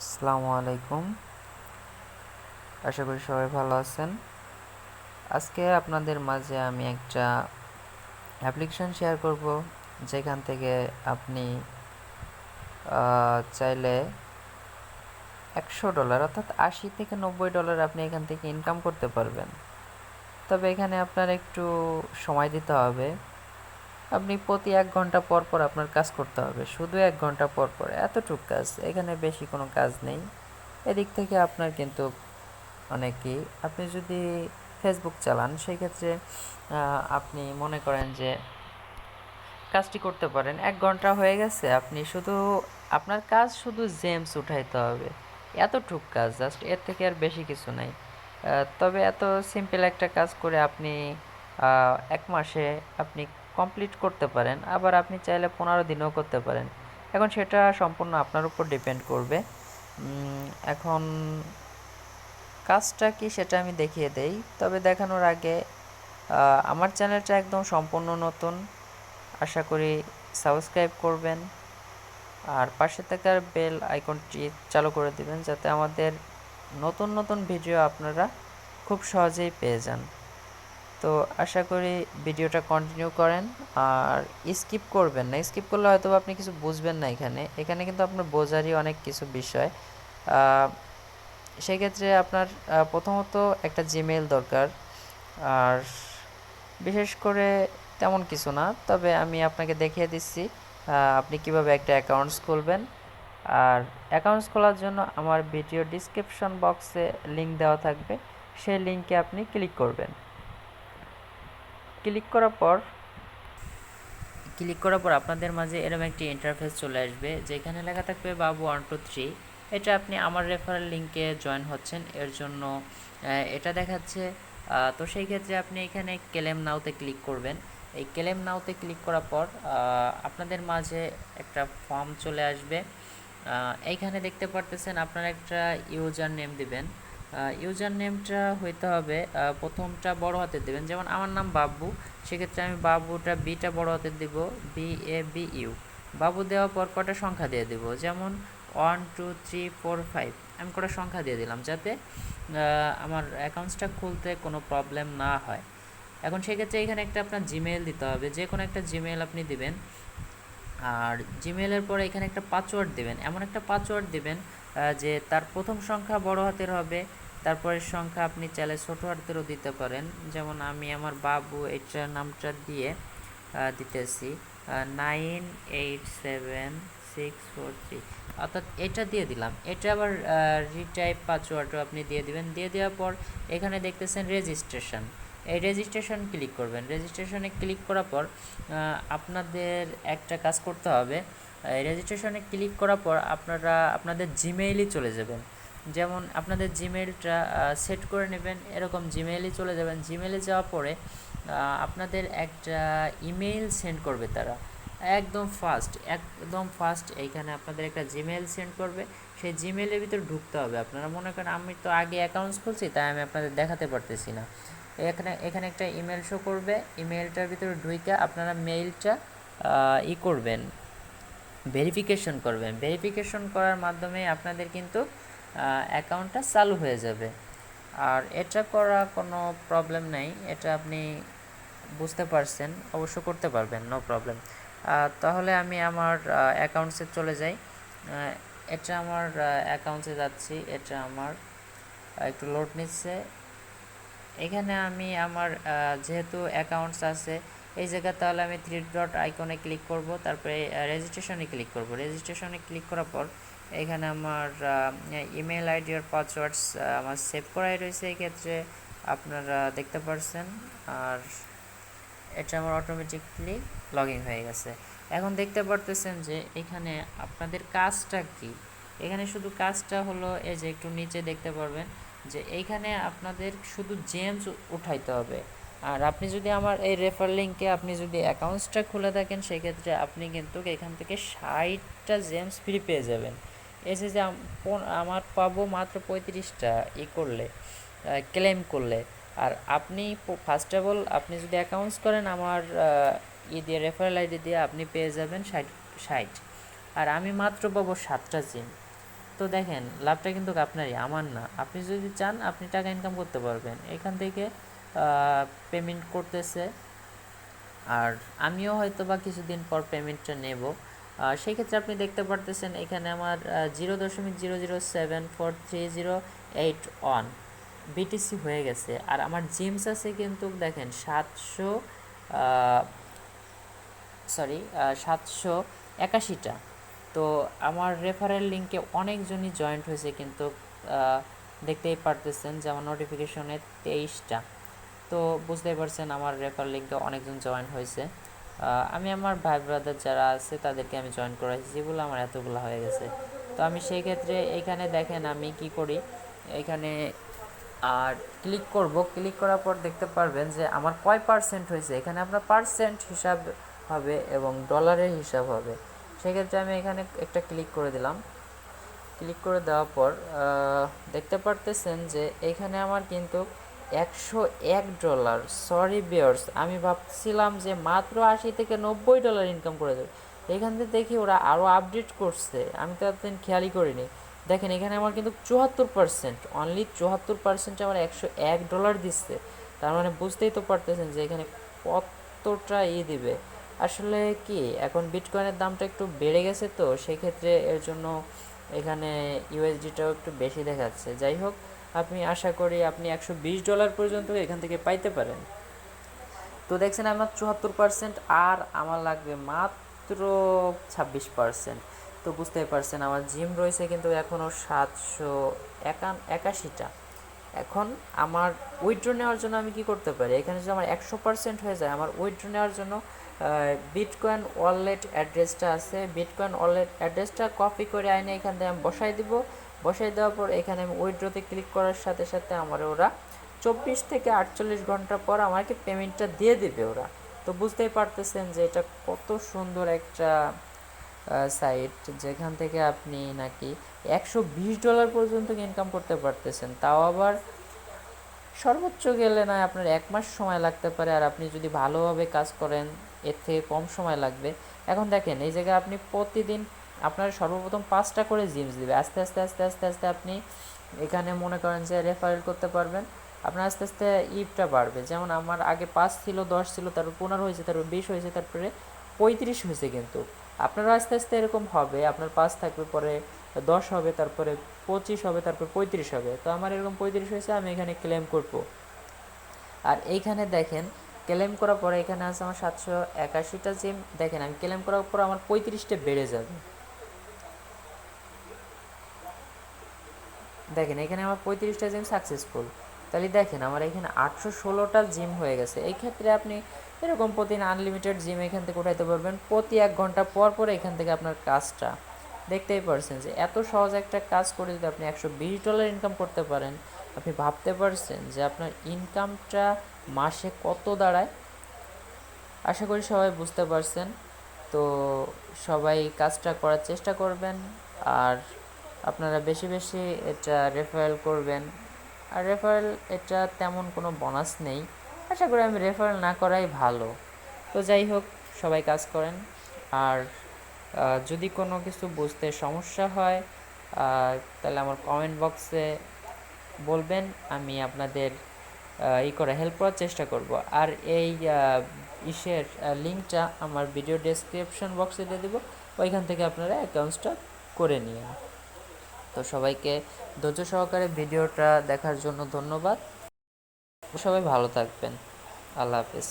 আসসালামু আলাইকুম। আশা করি সবাই ভালো আছেন। আজকে আপনাদের মাঝে আমি একটা অ্যাপ্লিকেশন শেয়ার করব, যেখান থেকে আপনি চাইলে $100 অর্থাৎ $80 থেকে $90 আপনি এখান থেকে ইনকাম করতে পারবেন। তবে এখানে আপনার একটু সময় দিতে হবে। আপনি প্রতি 1 ঘন্টা পর পর আপনার কাজ করতে হবে, শুধু 1 ঘন্টা পর পর, এতটুক কাজ। এখানে বেশি কোনো কাজ নেই। এদিক থেকে আপনার কিন্তু অনেকেই, আপনি যদি ফেসবুক চালান সেই ক্ষেত্রে আপনি মনে করেন যে কাজটি করতে পারেন, 1 ঘন্টা হয়ে গেছে, আপনি শুধু আপনার কাজ শুধু জেমস উঠাইতে হবে, এতটুক কাজ, জাস্ট এর থেকে আর বেশি কিছু নাই। তবে এত সিম্পল একটা কাজ করে আপনি 1 মাসে আপনি কমপ্লিট করতে পারেন, আবার আপনি চাইলে 15 দিনেও করতে পারেন। এখন সেটা সম্পূর্ণ আপনার উপর ডিপেন্ড করবে। এখন কাজটা কি সেটা আমি দেখিয়ে দেই, তবে দেখানোর আগে আমার চ্যানেলটা একদম সম্পূর্ণ নতুন, আশা করি সাবস্ক্রাইব করবেন আর পাশে থাকার বেল আইকনটি চালু করে দিবেন, যাতে আমাদের নতুন নতুন ভিডিও আপনারা খুব সহজেই পেয়ে যান। তো আশা করি ভিডিওটা কন্টিনিউ করেন আর স্কিপ করবেন না। স্কিপ করলে হয়তো আপনি কিছু বুঝবেন না। এখানে এখানে কিন্তু আপনার বোঝারই অনেক কিছু বিষয়। সেক্ষেত্রে আপনার প্রথমত একটা জিমেইল দরকার, আর বিশেষ করে তেমন কিছু না, তবে আমি আপনাকে দেখিয়ে দিচ্ছি আপনি কিভাবে একটা অ্যাকাউন্টস খুলবেন। আর অ্যাকাউন্টস খোলার জন্য আমার ভিডিও ডিসক্রিপশন বক্সে লিঙ্ক দেওয়া থাকবে, সেই লিঙ্কে আপনি ক্লিক করার পর আপনাদের মাঝে এরকম একটি ইন্টারফেস চলে আসবে, যেখানে লেখা থাকবে বাবু 123। এটা আপনি আমার রেফারেল লিঙ্কে জয়েন হচ্ছেন এর জন্য এটা দেখাচ্ছে। তো সেই ক্ষেত্রে আপনি এখানে ক্লেম নাওতে ক্লিক করবেন। এই ক্লেম নাওতে ক্লিক করার পর আপনাদের মাঝে একটা ফর্ম চলে আসবে। এইখানে দেখতে পারতেছেন আপনারা একটা ইউজার নেম দিবেন। ইউজার নেমটা হইতে হবে, প্রথমটা বড় হাতের দেবেন, যেমন আমার নাম বাবু, সেক্ষেত্রে আমি বাবুটা বিটা বড় হাতের দেব, BABU। বাবু দেওয়ার পর কটা সংখ্যা দিয়ে দেব, যেমন 1 2 3 4 5, আমি কটা সংখ্যা দিয়ে দিলাম, যাতে আমার অ্যাকাউন্টসটা খুলতে কোনো প্রবলেম না হয়। এখন সেক্ষেত্রে এখানে একটা আপনার জিমেইল দিতে হবে, যে কোনো একটা জিমেইল আপনি দিবেন। আর জিমেইলের পরে এখানে একটা পাসওয়ার্ড দেবেন, এমন একটা পাসওয়ার্ড দেবেন যে তার প্রথম সংখ্যা বড় হাতের হবে, তারপরের সংখ্যা আপনি চাইলে ছোটো হাতেরও দিতে পারেন। যেমন আমি আমার বাবু এইটার নামটা দিয়ে দিতেছি 987643, অর্থাৎ এটা দিয়ে দিলাম। এটা আবার রিটাইপ পাসওয়ার্ডও আপনি দিয়ে দিবেন। দিয়ে দেওয়ার পর এখানে দেখতেছেন রেজিস্ট্রেশন, এই রেজিস্ট্রেশন ক্লিক করবেন। রেজিস্ট্রেশনে ক্লিক করার পর আপনাদের একটা কাজ করতে হবে। রেজিস্ট্রেশনে ক্লিক করার পর আপনারা আপনাদের জিমেইলই চলে যাবেন, যেমন আপনাদের জিমেইলটা সেট করে নেবেন, এরকম জিমেইলই চলে যাবেন। জিমেইলে যাওয়ার পরে আপনাদের একটা ইমেইল সেন্ড করবে তারা, একদম ফাস্ট এইখানে আপনাদের একটা জিমেইল সেন্ড করবে। সেই জিমেইলের ভিতরে ঢুকতে হবে। আপনারা মনে করেন আমি তো আগে অ্যাকাউন্টস খুলছি, তাই আমি আপনাদের দেখাতে পারতেছি না। এখানে এখানে একটা ইমেল শো করবে, ইমেলটার ভিতরে ঢুইকা আপনারা মেইলটা করবেন, ভেরিফিকেশন করবেন। ভেরিফিকেশন করার মাধ্যমে আপনাদের কিন্তু অ্যাকাউন্টটা চালু হয়ে যাবে। আর এটা করা কোনো প্রবলেম নেই, এটা আপনি বুঝতে পারছেন, অবশ্য করতে পারবেন, নো প্রবলেম। তাহলে আমি আমার অ্যাকাউন্টসে চলে যাই। এটা আমার অ্যাকাউন্টসে যাচ্ছি, এটা আমার একটু লোড নিচ্ছে। এখানে আমি আমার যেহেতু অ্যাকাউন্টস আছে এই জায়গা, তাহলে আমি 3 ডট আইকনে ক্লিক করব, তারপরে রেজিস্ট্রেশনে ক্লিক করব। রেজিস্ট্রেশনে ক্লিক করার পর এখানে আমার ইমেল আইডি আর পাসওয়ার্ডস আমার সেভ করাই রয়েছে, এই ক্ষেত্রে আপনারা দেখতে পারছেন। আর এটা আমার অটোমেটিকলি লগ ইন হয়ে গেছে। এখন দেখতে পারতেছেন যে এখানে আপনাদের কাজটা কি। এখানে শুধু কাজটা হলো এই যে একটু নিচে দেখতে পারবেন যে এইখানে আপনাদের শুধু জেমস উঠাইতে হবে। আর আপনি যদি আমার এই রেফার লিঙ্কে আপনি যদি অ্যাকাউন্টসটা খুলে থাকেন, সেক্ষেত্রে আপনি কিন্তু এখান থেকে 60টা জেমস ফ্রি পেয়ে যাবেন। এসে যে আমার পাবো মাত্র 35টা করলে, ক্লেম করলে। আর আপনি ফার্স্ট অফ অল আপনি যদি অ্যাকাউন্টস করেন আমার দিয়ে রেফারেল আইডি দিয়ে আপনি পেয়ে যাবেন 60। আর আমি মাত্র পাবো 7টা জিম। তো দেখেন লাভটা কিন্তু আপনারই, আমার না। আপনি যদি চান আপনি টাকা ইনকাম করতে পারবেন এখান থেকে, পেমেন্ট করতেছে। আর আমিও হয়তো বা কিছুদিন পর পেমেন্টটা নেব। সেই ক্ষেত্রে আপনি দেখতে পারতেছেন এখানে আমার 0.0074308 বিটিসি হয়ে গেছে। আর আমার জিমস আছে কিন্তু দেখেন 781টা। তো আমার রেফারেল লিঙ্কে অনেকজনই জয়েন্ট হয়েছে কিন্তু, দেখতেই পারতেছেন যে আমার নোটিফিকেশনে 23টা। তো বুঝতেই পারছেন আমার রেফার লিঙ্কে অনেকজন জয়েন হয়েছে। আমি আমার ভাই ব্রাদার যারা আছে তাদেরকে আমি জয়েন করাইছি, যেগুলো আমার এতগুলো হয়ে গেছে। তো আমি সেই ক্ষেত্রে এখানে দেখেন আমি কি করি, এখানে আর ক্লিক করব। ক্লিক করার পর দেখতে পারবেন যে আমার কয় পার্সেন্ট হয়েছে। এখানে আপনার পার্সেন্ট হিসাব হবে এবং ডলারের হিসাব হবে। সেক্ষেত্রে আমি এখানে একটা ক্লিক করে দিলাম। ক্লিক করে দেওয়ার পর দেখতে পারতেছেন যে এখানে আমার কিন্তু $101। সরি বিয়ার্স, আমি ভাবছিলাম যে মাত্র $80 থেকে $90 ইনকাম করে দেবে। এখান থেকে দেখি ওরা আরও আপডেট করছে, আমি তো এতদিন খেয়ালই করিনি। দেখেন এখানে আমার কিন্তু 74%, অনলি 74% আমার $101 দিচ্ছে। তার মানে বুঝতেই তো পারতেছেন যে এখানে কতটা দিবে। আসলে কি এখন বিটকয়েনের দামটা একটু বেড়ে গেছে, তো সেক্ষেত্রে এর জন্য এখানে ইউএসডিটাও একটু বেশি দেখাচ্ছে। যাই হোক, আপনি আশা করি আপনি $120 পর্যন্ত এখান থেকে পাইতে পারেন। তো দেখছেন আমার 74%, আর আমার লাগবে মাত্র 26%। তো বুঝতেই পারছেন আমার জিম রয়েছে কিন্তু এখনও 781টা। এখন আমার উইথড্র নেওয়ার জন্য আমি কি করতে পারি, এখানে যদি আমার 100% হয়ে যায়, আমার উইথড্র নেওয়ার জন্য বিটকয়েন ওয়ালেট অ্যাড্রেসটা আছে, বিটকয়েন ওয়ালেট অ্যাড্রেসটা কপি করে আইনে এখান থেকে আমি বসাই দিব। বসাই দেওয়ার পর এখানে আমি উইথড্রতে ক্লিক করার সাথে সাথে আমার ওরা 24 থেকে 48 ঘন্টা পর আমাকে পেমেন্টটা দিয়ে দেবে ওরা। তো বুঝতেই পারতেছেন যে এটা কত সুন্দর একটা সাইট, যেখান থেকে আপনি নাকি $120 পর্যন্ত ইনকাম করতে পারতেছেন, তাও আবার সর্বোচ্চ গেলে না আপনার 1 মাস সময় লাগতে পারে, আর আপনি যদি ভালোভাবে কাজ করেন এর থেকে কম সময় লাগবে। এখন দেখেন এই জায়গায় আপনি প্রতিদিন আপনার সর্বপ্রথম 5টা করে জিমস দিবে। আস্তে আস্তে আস্তে আস্তে আস্তে আপনি এখানে মনে করেন যে রেফারেল করতে পারবেন। আপনার আস্তে আস্তে ইপটা বাড়বে। যেমন আমার আগে 5 ছিল, 10 ছিল, তারপর 15 হয়েছে, তারপর 20 হয়েছে, তারপরে 35 হয়েছে। কিন্তু আপনারও আস্তে আস্তে এরকম হবে, আপনার 5 থাকবে, পরে 10 হবে, তারপরে 25 হবে, তারপর 35 হবে। তো আমার এরকম 35 হয়েছে, আমি এখানে ক্লেম করব। আর এইখানে দেখেন ক্লেম করার পরে এখানে আছে আমার 781টা জিম। দেখেন আমি ক্লেম করার পর আমার 35টা বেড়ে যাবে। দেখেন এখানে আমার 35টা জিম সাকসেসফুল। তাহলে দেখেন আমার এখানে 816টা জিম হয়ে গেছে। এই ক্ষেত্রে আপনি এরকম প্রতিদিন আনলিমিটেড জিম এখান থেকে উঠাইতে পারবেন। প্রতি 1 ঘন্টা পর পর এখান থেকে আপনার কাজটা দেখতেই পারছেন যে এত সহজ একটা কাজ করে যদি আপনি $120 ইনকাম করতে পারেন, আপনি ভাবতে পারছেন যে আপনার ইনকামটা মাসে কত দাঁড়ায়। আশা করি সবাই বুঝতে পারছেন। তো সবাই কাজটা করার চেষ্টা করবেন, আর আপনারা বেশি বেশি এটা রেফারেল করবেন। আর রেফারেল এটা তেমন কোনো বোনাস নেই, আশা করি আমি রেফারেল না করাই ভালো। তো যাই হোক, সবাই কাজ করেন। আর যদি কোনো কিছু বুঝতে সমস্যা হয় তাহলে আমার কমেন্ট বক্সে বলবেন, আমি আপনাদের করে হেল্প করার চেষ্টা করব। আর এই ইসের লিঙ্কটা আমার ভিডিও ডেসক্রিপশন বক্সে দিয়ে দেবো, ওইখান থেকে আপনারা অ্যাকাউন্টসটা করে নিন। তো সবাইকে ধৈর্য সহকারে ভিডিওটা দেখার জন্য ধন্যবাদ। সবাই ভালো থাকবেন। আল্লাহ হাফেজ।